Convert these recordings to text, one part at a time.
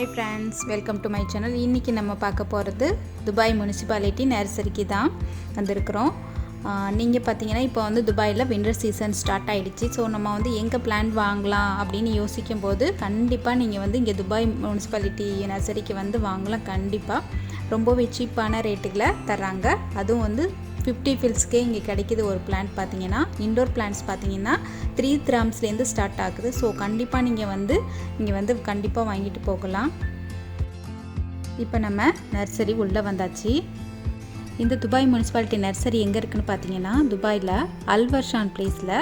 Hi friends, welcome to my channel. இன்னைக்கு நம்ம பார்க்க போறது துபாய் முனிசிபாலிட்டி நர்சரிக்கு தான் வந்திருக்கிறோம். நீங்க பாத்தீங்கன்னா இப்போ வந்து துபாயில வின்டர் சீசன் ஸ்டார்ட் ஆயிடுச்சு. சோ நம்ம வந்து எங்க பிளான்ட் வாங்கலாம் அப்படினு யோசிக்கும்போது கண்டிப்பா நீங்க வந்து இங்க துபாய் முனிசிபாலிட்டி நர்சரிக்கு வந்து வாங்கலாம் கண்டிப்பா. ரொம்பவே சீப்பான ரேட்டுல தராங்க. அதுவும் வந்து 50 ஃபில்ஸ்க்கே இங்கே கிடைக்குது. ஒரு பிளான்ட் பார்த்தீங்கன்னா இன்டோர் பிளான்ட்ஸ் பார்த்தீங்கன்னா 3 கிராம்ஸ்லேருந்து ஸ்டார்ட் ஆகுது. ஸோ கண்டிப்பாக நீங்கள் வந்து கண்டிப்பாக வாங்கிட்டு போகலாம். இப்போ நம்ம நர்சரி உள்ளே வந்தாச்சு. இந்த துபாய் முனிசிபாலிட்டி நர்சரி எங்கே இருக்குதுன்னு பார்த்தீங்கன்னா துபாயில் அல்வர்ஷான் பிளேஸில்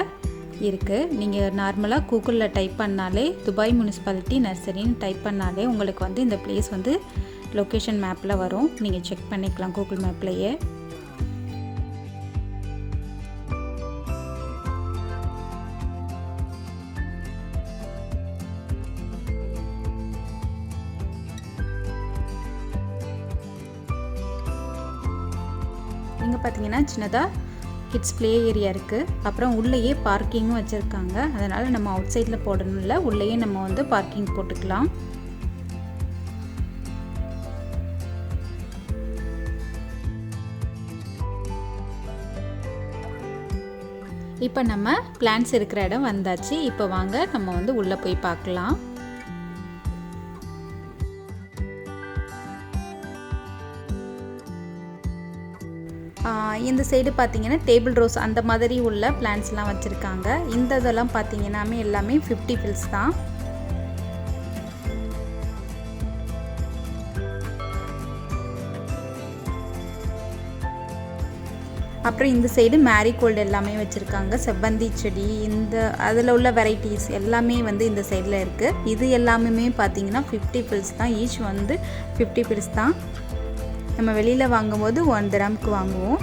இருக்குது. நீங்கள் நார்மலாக கூகுளில் டைப் பண்ணாலே துபாய் முனிசிபாலிட்டி நர்சரின்னு டைப் பண்ணாலே உங்களுக்கு வந்து இந்த பிளேஸ் வந்து லொக்கேஷன் மேப்பில் வரும். நீங்கள் செக் பண்ணிக்கலாம் கூகுள் மேப்லேயே. இங்கே பார்த்தீங்கன்னா சின்னதாக கிட்ஸ் ப்ளே ஏரியா இருக்குது. அப்புறம் உள்ளேயே பார்க்கிங்கும் வச்சுருக்காங்க. அதனால் நம்ம அவுட் சைடில் போடணும்ல, உள்ளேயே நம்ம வந்து பார்க்கிங் போட்டுக்கலாம். இப்போ நம்ம பிளான்ட்ஸ் இருக்கிற இடம் வந்தாச்சு. இப்போ வாங்க நம்ம வந்து உள்ளே போய் பார்க்கலாம். இந்த சைடு பார்த்தீங்கன்னா டேபிள் ரோஸ் அந்த மாதிரி உள்ள பிளான்ட்ஸ்லாம் வச்சுருக்காங்க. இந்த இதெல்லாம் பார்த்தீங்கன்னாமே எல்லாமே 50 ஃபில்ஸ் தான். அப்புறம் இந்த சைடு மேரிகோல்டு எல்லாமே வச்சுருக்காங்க. செவ்வந்தி செடி இந்த அதில் உள்ள வெரைட்டிஸ் எல்லாமே வந்து இந்த சைடில் இருக்குது. இது எல்லாமே பார்த்தீங்கன்னா 50 ஃபில்ஸ் தான். ஈச் வந்து 50 ஃபில்ஸ் தான். நம்ம வெளியில் வாங்கும்போது 1 திரம்க்கு வாங்குவோம்.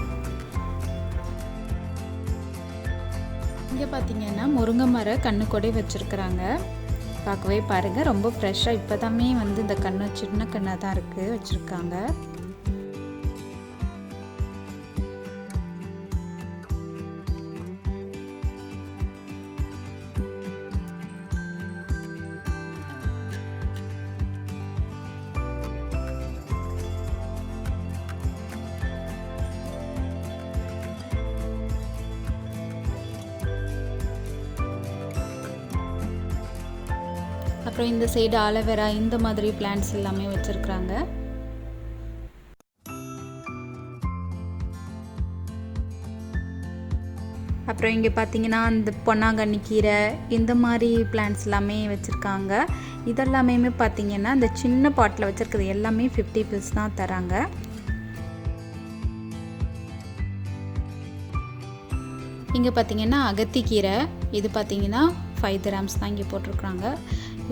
இங்கே பார்த்தீங்கன்னா முருங்கை மர கண்ணு கொடை வச்சுருக்குறாங்க. பார்க்கவே பாருங்கள் ரொம்ப ஃப்ரெஷ்ஷாக இப்போ தாமே வந்து இந்த கண்ணு சின்ன கண்ணாக தான் இருக்குது வச்சுருக்காங்க. அப்புறம் இந்த சைடு ஆலோவேரா இந்த மாதிரி பிளான்ட்ஸ் எல்லாமே வச்சுருக்குறாங்க. அப்புறம் இங்கே பார்த்தீங்கன்னா இந்த பொன்னாங்கண்ணி கீரை இந்த மாதிரி பிளான்ட்ஸ் எல்லாமே வச்சுருக்காங்க. இதெல்லாமே பார்த்தீங்கன்னா இந்த சின்ன பாட்டில் வச்சுருக்கிறது எல்லாமே 50 ஃபில்ஸ் தான் தராங்க. இங்கே பார்த்தீங்கன்னா அகத்திக்கீரை இது பார்த்தீங்கன்னா 5 கிராம்ஸ் தான் இங்கே போட்டிருக்குறாங்க.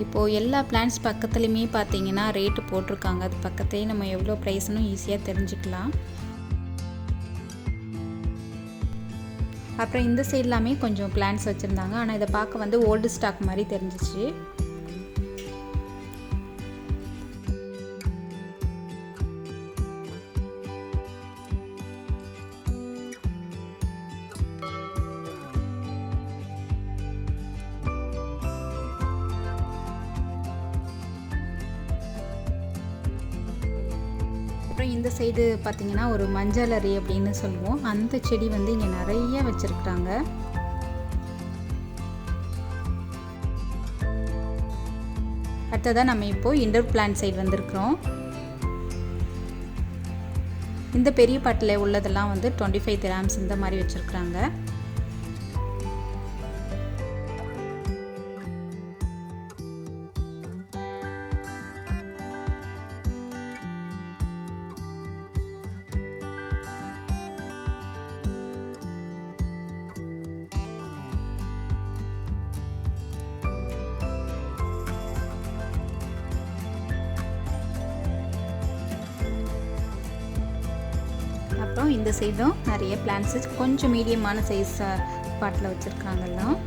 இப்போது எல்லா பிளான்ட்ஸ் பக்கத்துலேயுமே பார்த்தீங்கன்னா ரேட்டு போட்டிருக்காங்க. அது பக்கத்துலேயே நம்ம எவ்வளோ ப்ரைஸ்னு ஈஸியாக தெரிஞ்சுக்கலாம். அப்புறம் இந்த சைட்லாமே கொஞ்சம் பிளான்ட்ஸ் வச்சுருந்தாங்க. ஆனால் இதை பார்க்க வந்து ஓல்டு ஸ்டாக் மாதிரி தெரிஞ்சிச்சு. அப்புறம் இந்த சைடு பார்த்தீங்கன்னா ஒரு மஞ்சள் அரி அப்படின்னு சொல்லுவோம். அந்த செடி வந்து இங்கே நிறைய வச்சுருக்குறாங்க. அடுத்ததான் நம்ம இப்போது இண்டோர் பிளான்ட் சைடு வந்திருக்கிறோம். இந்த பெரிய பாட்டில் உள்ளதெல்லாம் வந்து 25 கிராம்ஸ் இந்த மாதிரி வச்சுருக்குறாங்க. அப்புறம் இந்த சைடும் நிறைய பிளான்ட்ஸ் கொஞ்சம் மீடியமான சைஸ் பாட்டில் வச்சுருக்காங்கல்லாம்.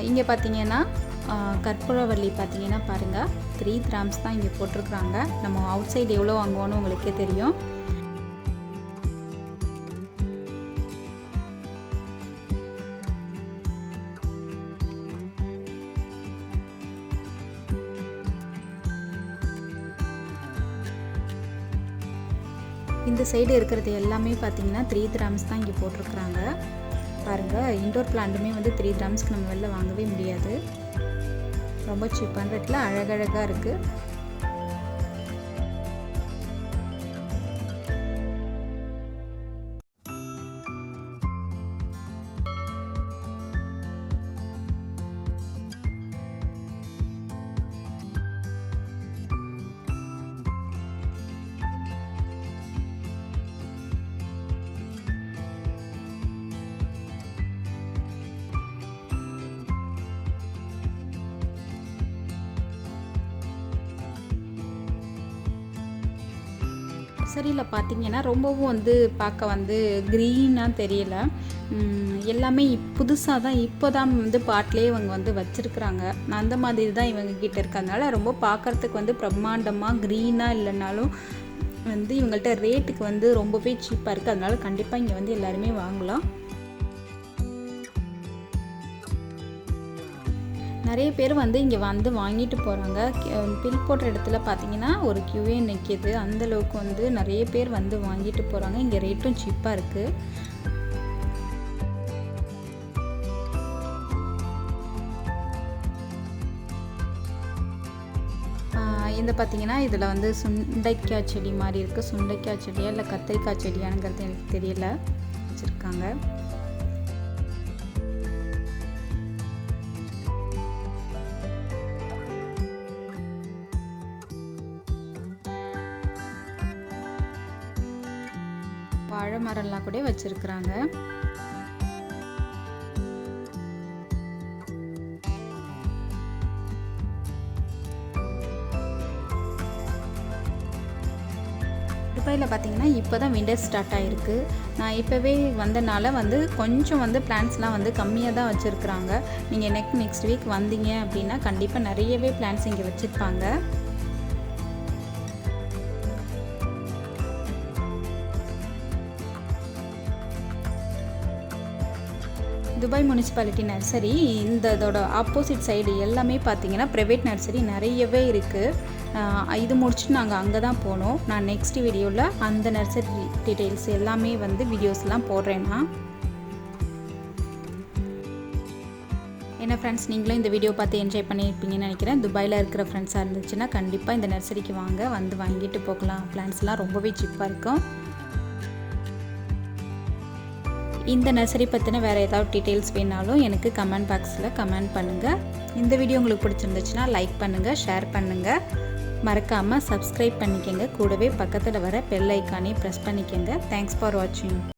இங்கே பார்த்தீங்கன்னா கற்பூரவள்ளி பார்த்தீங்கன்னா பாருங்கள் 3 dirhams தான் இங்கே போட்டிருக்கிறாங்க. நம்ம அவுட் சைடு எவ்வளோ வாங்குவோன்னு உங்களுக்கே தெரியும். இந்த சைடு இருக்கிறது எல்லாமே பார்த்தீங்கன்னா 3 dirhams தான் இங்கே போட்டிருக்கிறாங்க. பாருங்கள், இன்டோர் பிளான்ட்டுமே வந்து 3 dirhamsக்கு நம்ம வெளில வாங்கவே முடியாது. ரொம்ப சீப்பான ரேட்டில் அழகழகாக இருக்குது. நர்சரியில் பார்த்தீங்கன்னா ரொம்பவும் வந்து பார்க்க வந்து க்ரீனாக தெரியல. எல்லாமே புதுசாக தான் இப்போ தான் வந்து பாட்டிலே இவங்க வந்து வச்சுருக்குறாங்க. அந்த மாதிரி தான் இவங்க கிட்ட இருக்கிறதுனால ரொம்ப பார்க்குறதுக்கு வந்து பிரம்மாண்டமாக க்ரீனாக இல்லைனாலும் வந்து இவங்கள்ட்ட ரேட்டுக்கு வந்து ரொம்பவே சீப்பாக இருக்குது. அதனால கண்டிப்பாக இங்கே வந்து எல்லாருமே வாங்கலாம். நிறைய பேர் வந்து இங்கே வந்து வாங்கிட்டு போகிறாங்க. பில் போடுற இடத்துல பார்த்தீங்கன்னா ஒரு கியூவே நிற்கிது. அந்தளவுக்கு வந்து நிறைய பேர் வந்து வாங்கிட்டு போகிறாங்க. இங்கே ரேட்டும் சீப்பாக இருக்குது. இந்த பார்த்தீங்கன்னா இதில் வந்து சுண்டைக்காய் செடி மாதிரி இருக்குது. சுண்டைக்காய் செடியா இல்லை கத்திரிக்காய் செடியானுங்கிறது எனக்கு தெரியல, வச்சுருக்காங்க. வாழை மரம்லாம் கூட வச்சுருக்குறாங்க. துபாயில் பார்த்தீங்கன்னா இப்போ தான் விண்டர் ஸ்டார்ட் ஆகிருக்கு. நான் இப்போவே வந்தனால வந்து கொஞ்சம் வந்து பிளான்ட்ஸ்லாம் வந்து கம்மியாக தான் வச்சுருக்குறாங்க. நீங்கள் நெக்ஸ்ட் வீக் வந்தீங்க அப்படின்னா கண்டிப்பாக நிறையவே பிளான்ட்ஸ் இங்கே வச்சுருப்பாங்க. துபாய் முனிசிபாலிட்டி நர்சரி இதோட ஆப்போசிட் சைடு எல்லாமே பார்த்தீங்கன்னா ப்ரைவேட் நர்சரி நிறையவே இருக்குது. இது முடிச்சுட்டு நாங்கள் அங்கே தான் போனோம். நான் நெக்ஸ்ட் வீடியோவில் அந்த நர்சரி டீட்டெயில்ஸ் எல்லாமே வந்து வீடியோஸ்லாம் போடுறேன்னா. என்ன ஃப்ரெண்ட்ஸ், நீங்களும் இந்த வீடியோ பார்த்து என்ஜாய் பண்ணியிருப்பீங்கன்னு நினைக்கிறேன். துபாயில் இருக்கிற ஃப்ரெண்ட்ஸாக இருந்துச்சுன்னா கண்டிப்பாக இந்த நர்சரிக்கு வாங்க, வந்து வாங்கிட்டு போகலாம். பிளான்ஸ்லாம் ரொம்பவே சீப்பாக இருக்கும். இந்த நர்சரி பற்றின வேறு ஏதாவது டீட்டெயில்ஸ் வேணாலும் எனக்கு கமெண்ட் பாக்ஸில் கமெண்ட் பண்ணுங்கள். இந்த வீடியோ உங்களுக்கு பிடிச்சிருந்துச்சுன்னா லைக் பண்ணுங்கள், ஷேர் பண்ணுங்கள், மறக்காமல் சப்ஸ்கிரைப் பண்ணிக்கோங்க. கூடவே பக்கத்தில் வர பெல் ஐக்கானே ப்ரெஸ் பண்ணிக்கோங்க. தேங்க்ஸ் ஃபார் வாட்சிங்.